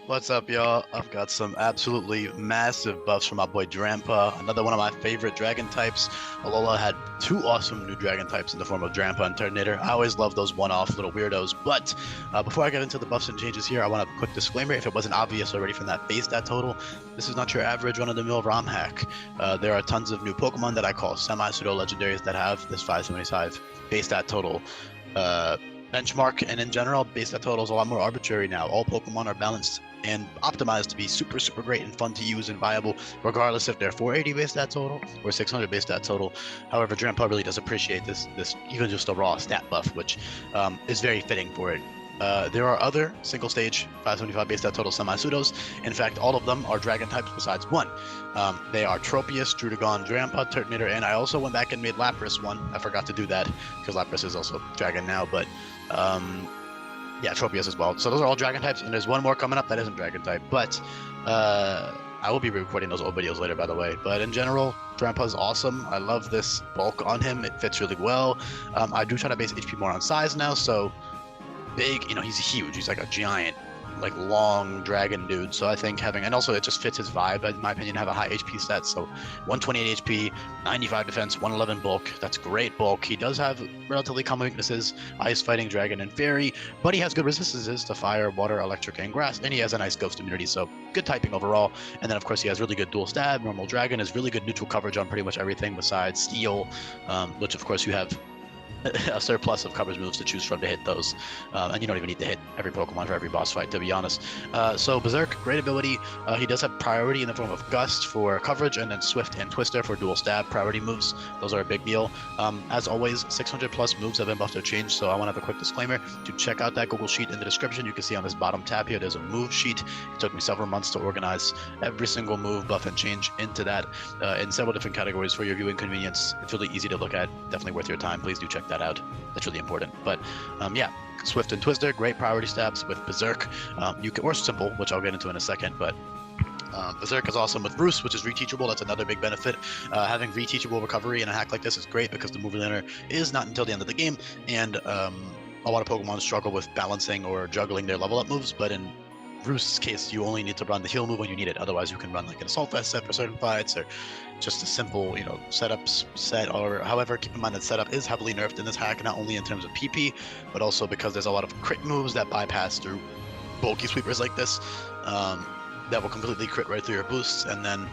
What's up, y'all? I've got some absolutely massive buffs from my boy Drampa, another one of my favorite dragon types. Alola had two awesome new dragon types in the form of Drampa and Turtonator. I always love those one-off little weirdos, but before I get into the buffs and changes here, I want a quick disclaimer. If it wasn't obvious already from that base stat total, this is not your average run-of-the-mill ROM hack. There are tons of new Pokemon that I call semi-pseudo-legendaries that have this 575 base stat total. Benchmark, and in general, base stat total is a lot more arbitrary now. All Pokemon are balanced and optimized to be super great and fun to use and viable, regardless if they're 480 base stat total or 600 base stat total. However, Drampa really does appreciate this even just a raw stat buff, which is very fitting for it. There are other single stage 575 base stat total semi-pseudos. In fact, all of them are dragon types besides one. They are Tropius, Druddigon, Drampa, Turtonator, and I also went back and made Lapras one. I forgot to do that because Lapras is also dragon now, but yeah, Tropius as well. So those are all dragon types, and there's one more coming up that isn't dragon type, but I will be recording those old videos later, by the way. But in general, Drampa's awesome. I love this bulk on him. It fits really well. I do try to base HP more on size now, so big, you know, he's huge. He's like a giant, like long dragon dude. So I think having, and also it just fits his vibe, in my opinion, have a high HP stat. So 128 HP, 95 defense, 111 bulk. That's great bulk. He does have relatively common weaknesses, ice, fighting, dragon, and fairy, but he has good resistances to fire, water, electric, and grass, and he has a nice ghost immunity. So good typing overall. And then of course he has really good dual stab. Normal dragon is really good neutral coverage on pretty much everything besides steel, which of course you have a surplus of coverage moves to choose from to hit those, and you don't even need to hit every Pokemon for every boss fight, to be honest. So Berserk, great ability. He does have priority in the form of Gust for coverage, and then Swift and Twister for dual stab priority moves. Those are a big deal. As always, 600 plus moves have been buffed or changed, so I want to have a quick disclaimer to check out that Google sheet in the description. You can see on this bottom tab here, there's a move sheet. It took me several months to organize every single move, buff, and change into that in several different categories for your viewing convenience. It's really easy to look at, definitely worth your time. Please do check that out. That's really important. But yeah, Swift and Twister, great priority stabs with Berserk. You can, or Simple, which I'll get into in a second, but Berserk is awesome with Roost, which is reteachable. That's another big benefit. Having reteachable recovery in a hack like this is great because the movie learner is not until the end of the game, and a lot of Pokemon struggle with balancing or juggling their level up moves, but in Roost's case, you only need to run the heal move when you need it. Otherwise, you can run like an Assault Vest set for certain fights, or just a simple, you know, setups set. Or however, keep in mind that setup is heavily nerfed in this hack, not only in terms of PP, but also because there's a lot of crit moves that bypass through bulky sweepers like this, that will completely crit right through your boosts, and then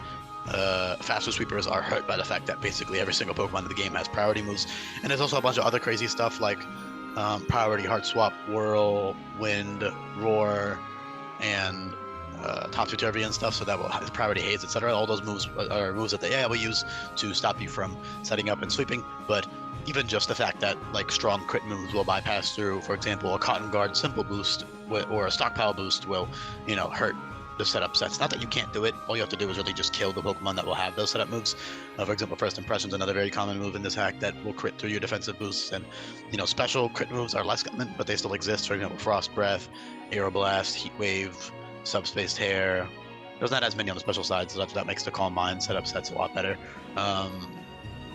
faster sweepers are hurt by the fact that basically every single Pokemon in the game has priority moves. And there's also a bunch of other crazy stuff like priority Heart Swap, Whirl, Wind, Roar, and Topsy-Turvy and stuff, so that will have priority haze, etc. All those moves are moves that the AI will use to stop you from setting up and sweeping. But even just the fact that like strong crit moves will bypass through, for example, a Cotton Guard simple boost or a stockpile boost will, you know, hurt the setup sets. Not that you can't do it. All you have to do is really just kill the Pokemon that will have those setup moves. For example, First Impression's another very common move in this hack that will crit through your defensive boosts. And, you know, special crit moves are less common, but they still exist. For example, Frost Breath, Aeroblast, Heat Wave, Subspaced Hair. There's not as many on the special side, so that makes the Calm Mind setup sets a lot better.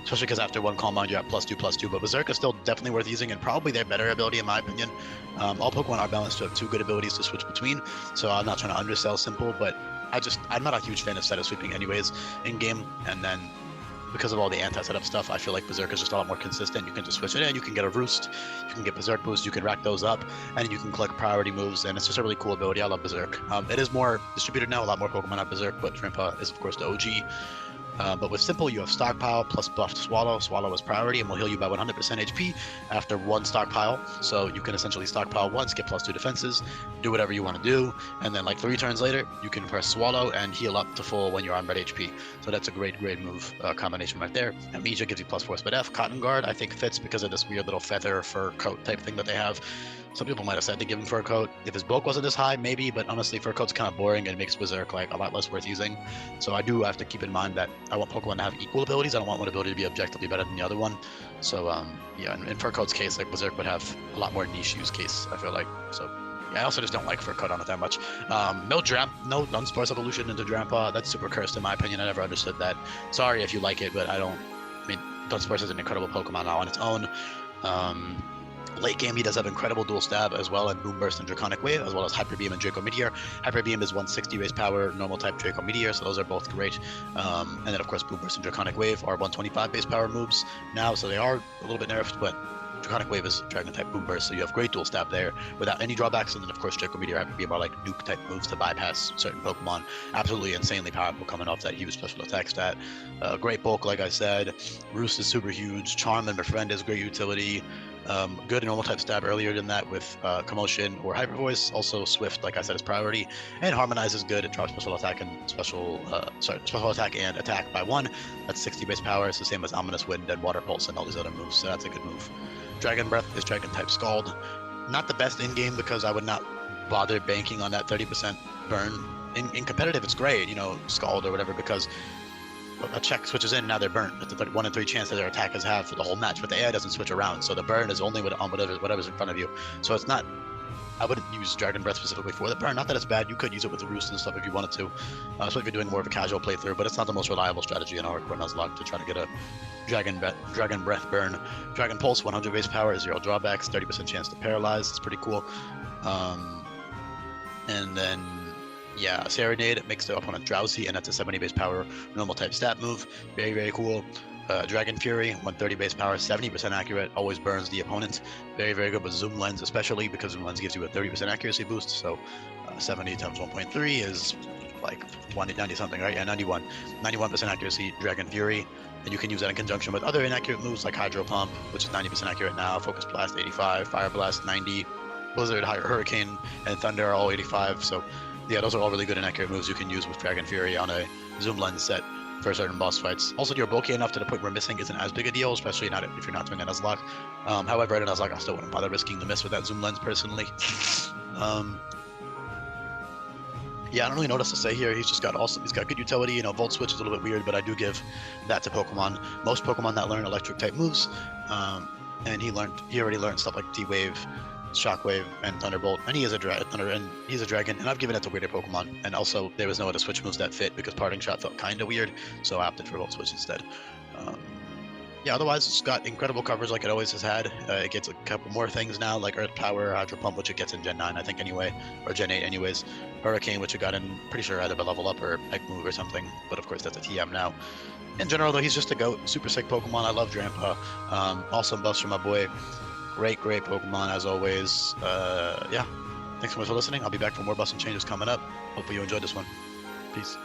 Especially because after one Calm Mind, you're at +2/+2. But Berserk is still definitely worth using, and probably their better ability, in my opinion. All Pokemon are balanced to have two good abilities to switch between, so I'm not trying to undersell Simple, but I'm not a huge fan of setup sweeping anyways in game, and then because of all the anti-setup stuff, I feel like Berserk is just a lot more consistent. You can just switch it in, you can get a Roost, you can get Berserk Boost, you can rack those up, and you can collect priority moves, and it's just a really cool ability. I love Berserk. It is more distributed now, a lot more Pokemon have Berserk, but Drampa is of course the OG. But with Simple, you have Stockpile plus buffed Swallow. Swallow is priority and will heal you by 100% HP after one Stockpile. So you can essentially Stockpile once, get +2 defenses, do whatever you want to do, and then like 3 turns later, you can press Swallow and heal up to full when you're on red HP. So that's a great move combination right there. Amnesia gives you +4 Speed F. Cotton Guard, I think, fits because of this weird little feather fur coat type thing that they have. Some people might have said to give him Fur Coat. If his bulk wasn't this high, maybe, but honestly, Fur Coat's kind of boring and makes Berserk like a lot less worth using. So I do have to keep in mind that I want Pokemon to have equal abilities. I don't want one ability to be objectively better than the other one. So yeah, in Fur Coat's case, like Berserk would have a lot more niche use case, I feel like. So yeah, I also just don't like Fur Coat on it that much. No Dunsparce evolution into Drampa. That's super cursed in my opinion. I never understood that. Sorry if you like it, but I mean, Dunsparce is an incredible Pokemon now on its own. Late game, he does have incredible dual stab as well, and boom burst and draconic wave, as well as hyper beam and Draco Meteor. Hyper beam is 160 base power, normal type Draco Meteor, so those are both great. And then of course boom burst and draconic wave are 125 base power moves now, so they are a little bit nerfed, but draconic wave is dragon type boom burst, so you have great dual stab there without any drawbacks. And then of course Draco Meteor, Hyper beam are like nuke type moves to bypass certain Pokemon. Absolutely insanely powerful coming off that huge special attack stat. Great bulk, like I said. Roost is super huge. Charm and Befriend is great utility. Good normal type stab earlier than that with Commotion or Hyper Voice. Also Swift, like I said, is priority. And Harmonize is good. It drops special attack and special attack and attack by 1. That's 60 base power. It's the same as Ominous Wind and Water Pulse and all these other moves. So that's a good move. Dragon Breath is Dragon type Scald. Not the best in game because I would not bother banking on that 30% burn. In competitive, it's great, you know, Scald or whatever, because a check switches in and now they're burnt. It's a 1 in 3 chance that their attackers have for the whole match, but the AI doesn't switch around, so the burn is only on whatever's in front of you. So it's not. I wouldn't use Dragon Breath specifically for the burn. Not that it's bad. You could use it with the Roost and stuff if you wanted to, especially if you're doing more of a casual playthrough. But it's not the most reliable strategy in our Hardcore Nuzlocke to try to get a Dragon Breath burn. Dragon Pulse, 100 base power, 0 drawbacks, 30% chance to paralyze. It's pretty cool. And then. Yeah, Serenade makes the opponent drowsy, and that's a 70 base power normal type stat move. Very, very cool. Dragon Fury, 130 base power, 70% accurate, always burns the opponent. Very, very good with Zoom Lens, especially because Zoom Lens gives you a 30% accuracy boost. So 70 times 1.3 is like 190 something, right? Yeah, 91% accuracy, Dragon Fury. And you can use that in conjunction with other inaccurate moves like Hydro Pump, which is 90% accurate now, Focus Blast 85, Fire Blast 90, Blizzard, Hurricane, and Thunder are all 85. So yeah, those are all really good and accurate moves you can use with Dragon Fury on a Zoom Lens set for certain boss fights. Also, you're bulky enough to the point where missing isn't as big a deal, especially not if you're not doing a Nuzlocke. However, at a Nuzlocke, I still wouldn't bother risking the miss with that Zoom Lens personally. Yeah, I don't really know what else to say here. He's got good utility. You know, Volt Switch is a little bit weird, but I do give that to Pokemon. Most Pokemon that learn electric type moves, and he already learned stuff like T-Wave, Shockwave, and Thunderbolt, and he's a dragon, and I've given it to weirder Pokemon. And also, there was no other switch moves that fit because Parting Shot felt kind of weird, so I opted for Volt Switch instead. Yeah, otherwise it's got incredible coverage like it always has had. It gets a couple more things now, like Earth Power, Hydro Pump, which it gets in Gen 9, I think anyway, or Gen 8 anyways. Hurricane, which it got in, pretty sure either by level up or egg move or something, but of course that's a TM now. In general, though, he's just a goat, super sick Pokemon. I love Drampa. Awesome buffs from my boy. Great Pokemon as always. Yeah, thanks so much for listening. I'll be back for more buffs and changes coming up. Hopefully you enjoyed this one. Peace.